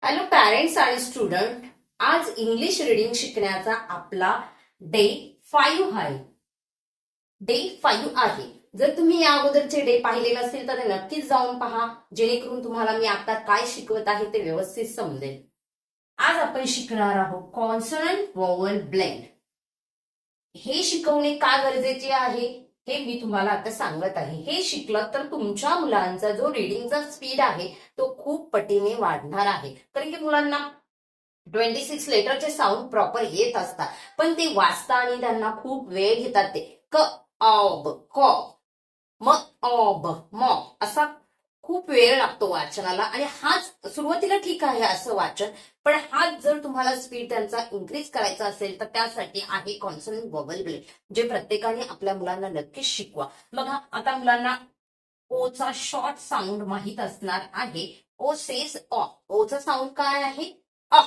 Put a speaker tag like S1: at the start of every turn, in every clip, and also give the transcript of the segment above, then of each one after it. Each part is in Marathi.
S1: हॅलो पॅरेंट्स आणि स्टुडंट. आज इंग्लिश रीडिंग शिकण्याचा आपला डे 5 आहे. जर तुम्ही या अगोदरचे डे पाहिले नसेल तर नक्कीच जाऊन पहा, जेणेकरून तुम्हाला मी आता काय शिकवत आहे ते व्यवस्थित समजेल. आज आपण शिकणार आहोत कॉन्सोनंट व्हॉवल ब्लेंड. हे शिकवणे का गरजेचे आहे हे मी तुम्हाला आता सांगत आहे. हे शिकलं तर तुमच्या मुलांचा जो रीडिंगचा स्पीड आहे तो खूप पटीने वाढणार आहे. कारण की मुलांना 26 लेटरचे साऊंड प्रॉपर येत असतात, पण ते वाचता आणि त्यांना खूप वेळ घेतात. ते क ऑब क म ऑब म असा खूप वेळ लागतो वाचनाला. आणि हाच सुरुवातीला ठीक आहे असं वाचन, पण हाच जर तुम्हाला स्पीड त्यांचा इन्क्रीज करायचा असेल तर त्यासाठी आहे कॉन्सोनंट व्हॉवल ब्लेंड, जे प्रत्येकाने आपल्या मुलांना नक्कीच शिकवा. बघा, आता मुलांना ओचा शॉर्ट साऊंड माहित असणार आहे. ओ सेस ऑ. ओचा साऊंड काय आहे? अ.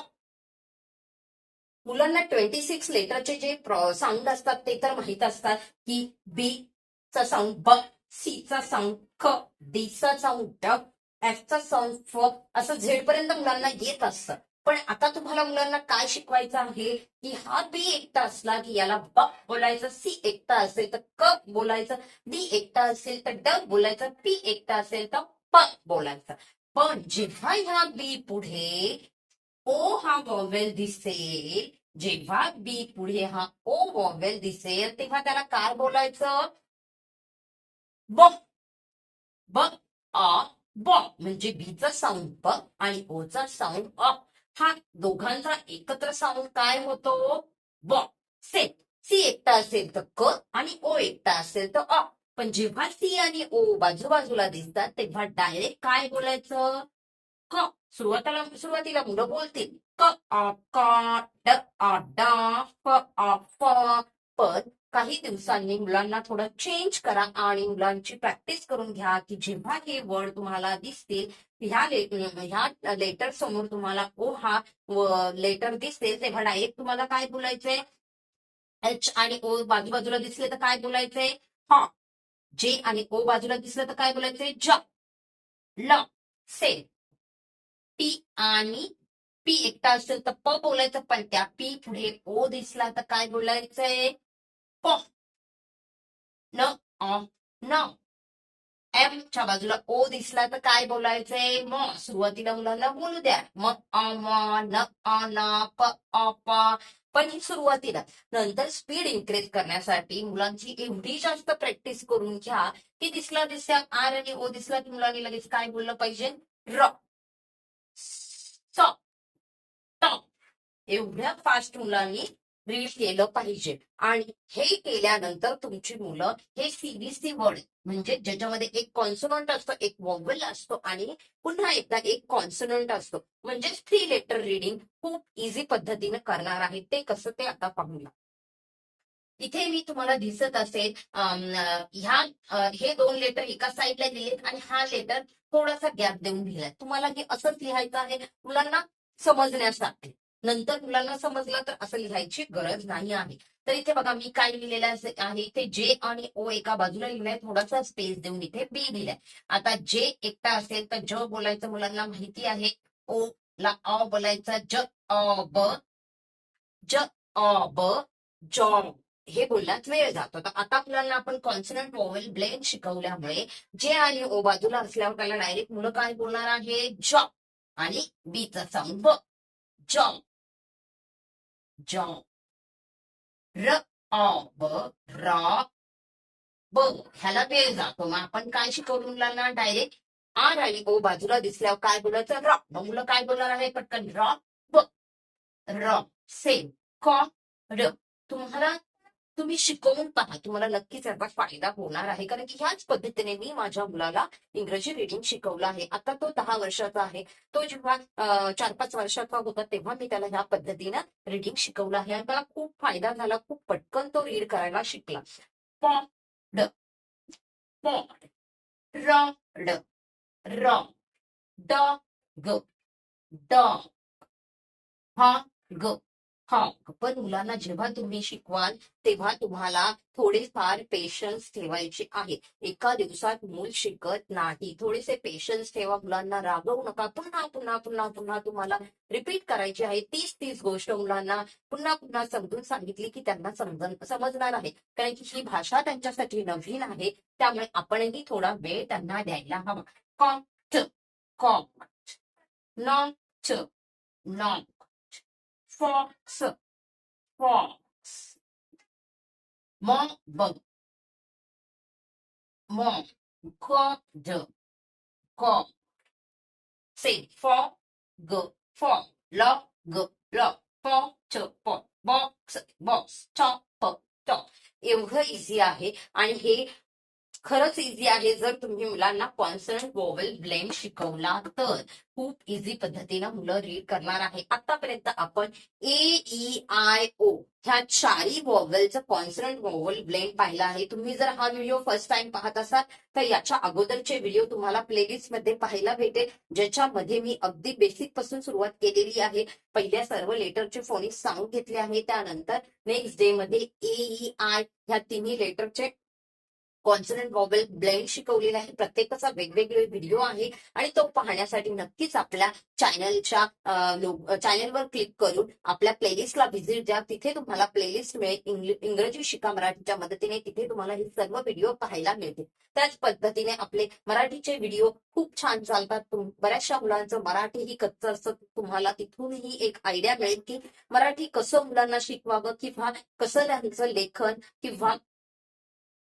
S1: मुलांना 26 लेटरचे जे साऊंड असतात ते तर माहित असतात, की बी चा साऊंड ब, सी चा साऊंड ख, डी चा साऊंड ड, एफ चा साऊंड फ, असं झेड पर्यंत मुलांना येत असतं. पण आता तुम्हाला मुलांना काय शिकवायचं आहे, की हा बी एकटा असला की याला ब बोलायचं, सी एकटा असेल तर क बोलायचं, डी एकटा असेल तर ड बोलायचं, पी एकटा असेल तर प बोलायचं. पण जेव्हा ह्या बी पुढे ओ हा वॉवेल दिसेल, जेव्हा बी पुढे हा ओ वॉवेल दिसेल तेव्हा त्याला काय बोलायचं? ब. ब आ ब. म्हणजे बीचा साऊंड ब आणि ओचा साऊंड अ. हा दोघांचा एकत्र साऊंड काय होतो? ब. सेम. सी एकटा असेल तर क आणि ओ एकटा असेल तर अ. पण जेव्हा सी आणि ओ बाजूबाजूला दिसतात तेव्हा डायरेक्ट काय बोलायचं? क. सुरुवातीला मुलं बोलतील क आ का, ड आ डा, फ आ फ. पण काही दिवसांनी मुलांना थोडं चेंज करा आणि मुलांची प्रॅक्टिस करून घ्या, की जेव्हा हे वर्ड तुम्हाला दिसतील, ह्या लेटर समोर तुम्हाला ओ हा लेटर दिसते तेव्हा डायरेक्ट तुम्हाला काय बोलायचंय? एच आणि ओ बाजूबाजूला दिसले तर काय बोलायचंय? हा. जे आणि ओ बाजूला दिसलं तर काय बोलायचंय? ज. ल. से. टी आणि पी एकटा असेल तर प बोलायचं, पण त्या पी पुढे ओ दिसला तर काय बोलायचंय? प. न अ न. एम च्या बाजूला ओ दिसला तर काय बोलायचंय? म. सुरुवातीला मुलांना बोलू द्या म अ म, न अ न, प अ प. पण ही सुरुवातीला. नंतर स्पीड इन्क्रीज करण्यासाठी मुलांची एवढी जास्त प्रॅक्टिस करून घ्या की दिसल्या आर आणि ओ दिसला की मुलांनी लगेच काय बोललं पाहिजे? र. स. ट. एवढ्या फास्ट मुलांनी रीड केलं पाहिजे. आणि हे केल्यानंतर तुमची मुलं हे सीबीसी वर्ड, म्हणजे ज्याच्यामध्ये एक कॉन्सोनंट असतो, एक वॉवल असतो आणि पुन्हा एकदा एक कॉन्सोनंट असतो, म्हणजे 3 लेटर रीडिंग खूप इझी पद्धतीने करणार आहे. ते कसं ते आता पाहूया. इथे मी तुम्हाला दिसत असेल, हे 2 लेटर एका साईडला दिलेत आणि हा लेटर थोडासा गॅप देऊन दिलाय. तुम्हाला हे असंच लिहायचं आहे मुलांना समजण्यासाठी. नंतर मुलांना समजलं तर असं लिहायची गरज नाही आहे. तर इथे बघा मी काय लिहिलेलं आहे, इथे जे आणि ओ एका बाजूला लिहिलंय, थोडासा स्पेस देऊन इथे बी लिहिलाय. आता जे एकटा असेल तर ज बोलायचं मुलांना माहिती आहे. ओ ला अ बोलायचं, ज अ ब, ज अ ब, जॉब. हे बोलण्यात वेळ जातो. तर आता मुलांना आपण कॉन्सोनंट व्हॉवेल ब्लेंड शिकवल्यामुळे जे आणि ओ बाजूला असल्यावर त्याला डायरेक्ट मुलं काय बोलणार आहे? जॉब. आणि बीचा साऊंड ब. जॉब. जॉब. र अ ब, रॉ ब. ह्याला वेळ जातो. मग आपण काय शिकवलं मुलांना? डायरेक्ट आर आणि ओ बाजूला दिसल्यावर काय बोलायचं? रॉ. मग मुलं काय बोलणार आहे? पटकन रॉ ब. र. सेम. क र. तुम्ही शिकवून पहा, तुम्हाला नक्कीच याचा फायदा होणार आहे. कारण की ह्याच पद्धतीने मी माझ्या मुलाला इंग्रजी रीडिंग शिकवलं आहे. आता तो 10 वर्षाचा आहे. तो जेव्हा 4-5 वर्षाचा होता तेव्हा मी त्याला ह्या पद्धतीनं रीडिंग शिकवलं आहे आणि त्याला खूप फायदा झाला. खूप पटकन तो रीड करायला शिकला. Pod, pod, rod, raw, dog, dog, hog, hock. पण मुलांना जेव्हा तुम्ही शिकवाल तेव्हा तुम्हाला थोडेफार पेशन्स ठेवायचे आहे. एका दिवसात मूल शिकत नाही. थोडेसे पेशन्स ठेवा. मुलांना रागवू नका. पुन्हा पुन्हा पुन्हा पुन्हा तुम्हाला रिपीट करायची आहे. तीच गोष्ट मुलांना पुन्हा पुन्हा समजून सांगितली की त्यांना समजणार आहे. कारण की ही भाषा त्यांच्यासाठी नवीन आहे. त्यामुळे आपणही थोडा वेळ त्यांना द्यायला हवा. Cot, cot. Not, not. Fox, fox. Bug, mom. Cod, cock. से, ग, fog. Log, pouch, pot. Box, top, top. एवढं इझी आहे आणि हे खरंच इझी आहे जर तुम्ही मुलांना कॉन्सनंट वोवेल ब्लेंड शिकवला तर. खूप इझी पद्धतीनं मुलं रीड करणार आहे. आतापर्यंत आपण AEIO ह्या चारही वॉवेलचं कॉन्सनंट वोवेल ब्लेंड पाहिला आहे. तुम्ही जर हा व्हिडिओ फर्स्ट टाइम पाहत असाल तर याच्या अगोदरचे व्हिडिओ तुम्हाला प्लेलिस्ट मध्ये पाहायला भेटेल, ज्याच्यामध्ये मी अगदी बेसिक पासून सुरुवात केलेली आहे. पहिल्या सर्व लेटरचे फोनिक्स सांगून घेतले आहे. त्यानंतर नेक्स्ट डे मध्ये AEI ह्या तिन्ही लेटरचे कॉन्सनंट वॉवेल ब्लेंड शिकवलेला आहे. प्रत्येकाचा वेगवेगळे व्हिडिओ आहे आणि तो पाहण्यासाठी नक्कीच आपल्या चॅनलवर क्लिक करून आपल्या प्लेलिस्टला व्हिजिट द्या. तिथे तुम्हाला प्लेलिस्ट मिळेल इंग्रजी शिका मराठीच्या मदतीने. तिथे तुम्हाला हे सर्व व्हिडिओ पाहायला मिळतील. त्याच पद्धतीने आपले मराठीचे व्हिडिओ खूप छान चालतात. बऱ्याचशा मुलांचं मराठी ही कच्चं असतं. तुम्हाला तिथूनही एक आयडिया मिळेल की मराठी कसं मुलांना शिकवावं किंवा कसं त्यांचं लेखन किंवा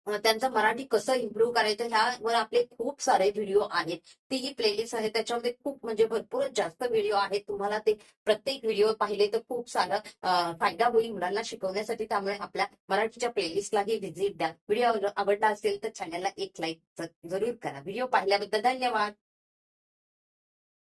S1: त्यांचं मराठी कसं इम्प्रूव्ह करायचं ह्यावर आपले खूप सारे व्हिडिओ आहेत. तीही प्लेलिस्ट आहे त्याच्यामध्ये खूप म्हणजे भरपूरच जास्त व्हिडिओ आहेत. तुम्हाला ते प्रत्येक व्हिडिओ पाहिले तर खूप सारा फायदा होईल मुलांना शिकवण्यासाठी. त्यामुळे आपल्या मराठीच्या प्लेलिस्टलाही व्हिजिट द्या. व्हिडिओ आवडला असेल तर चॅनलला एक लाईक जरूर करा. व्हिडिओ पाहिल्याबद्दल धन्यवाद.